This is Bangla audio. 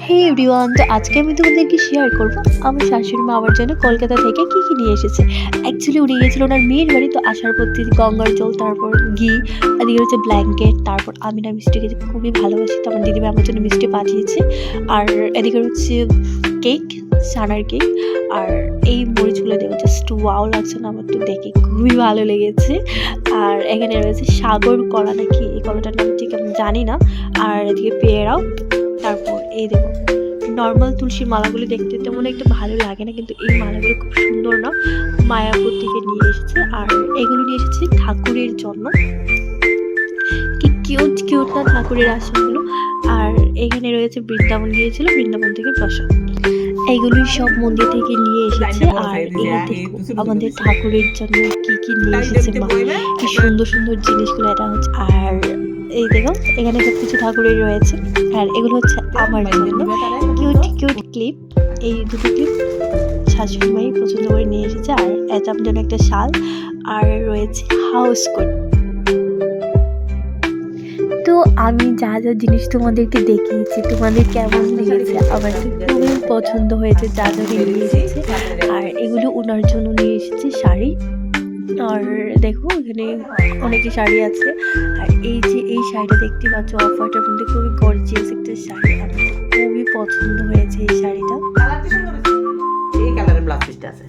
হে এভরিওয়ান, তো আজকে আমি তোমাদেরকে শেয়ার করব আমার শাশুড়ি মা আমার জন্য কলকাতা থেকে কি কি নিয়ে এসেছে। অ্যাকচুয়ালি উনি গিয়েছিল ওনার মেয়ের বাড়ি, তো আসার পর তিনি গঙ্গার জল, তারপর ঘি, এদিকে হচ্ছে ব্ল্যাঙ্কেট, তারপর আমি না মিষ্টি খেতে খুবই ভালোবাসি, তো আমার দিদিভাই আমার জন্য মিষ্টি পাঠিয়েছে। আর এদিকে হচ্ছে কেক, ছানার কেক। আর এই মরিচগুলো দেখো, জাস্ট ওয়াও লাগছে না আমার, তো দেখে খুবই ভালো লেগেছে। আর এখানে রয়েছে সাগর কলা, নাকি এই কলাটার নাম ঠিক আমি জানি না। আর এদিকে পেয়ারাও। তারপর এই দেখো, নর্মাল তুলসীর মালাগুলি দেখতে তেমন একটা ভালো লাগে না, কিন্তু এই মালাগুলো খুব সুন্দর না, মায়াপুর থেকে নিয়ে এসেছে। আর এগুলো নিয়ে এসেছে ঠাকুরের জন্য, কি কিউট কিউট না ঠাকুরের আসনগুলো। আর এখানে রয়েছে বৃন্দাবন গিয়েছিল, বৃন্দাবন থেকে প্রসাদ, এইগুলোই সব মন্দির থেকে নিয়ে এসেছে। আর এই দেখো আমাদের ঠাকুরের জন্য কি কি নিয়ে এসেছে মা, কি সুন্দর সুন্দর জিনিসগুলো এটা হচ্ছে। আর এই দেখো এখানে সব কিছু ঠাকুরের রয়েছে। আর এগুলো হচ্ছে আমার জন্য কিউট কিউট ক্লিপ, এই দুটো ক্লিপ শাশুড়ি মাই পছন্দ করে নিয়ে এসেছে। আর এটা আমার জন্য একটা শাল, আর রয়েছে হাউস কোট। তো আমি যা যা জিনিস তোমাদেরকে দেখিয়েছি, তোমাদের কেমন লেগেছে? আমার তো খুবই পছন্দ হয়েছে যা যা নিয়ে এসেছে। আর এগুলো ওনার জন্য নিয়ে এসেছে শাড়ি। আর দেখো এখানে অনেকই শাড়ি আছে। আর এই যে এই শাড়িটা দেখতে পাচ্ছ, অফারটার মধ্যে খুবই গর্জিয়াস একটা শাড়ি, আমার খুবই পছন্দ হয়েছে এই শাড়িটা। এই কালারের ব্লাউজ পিসটা আছে।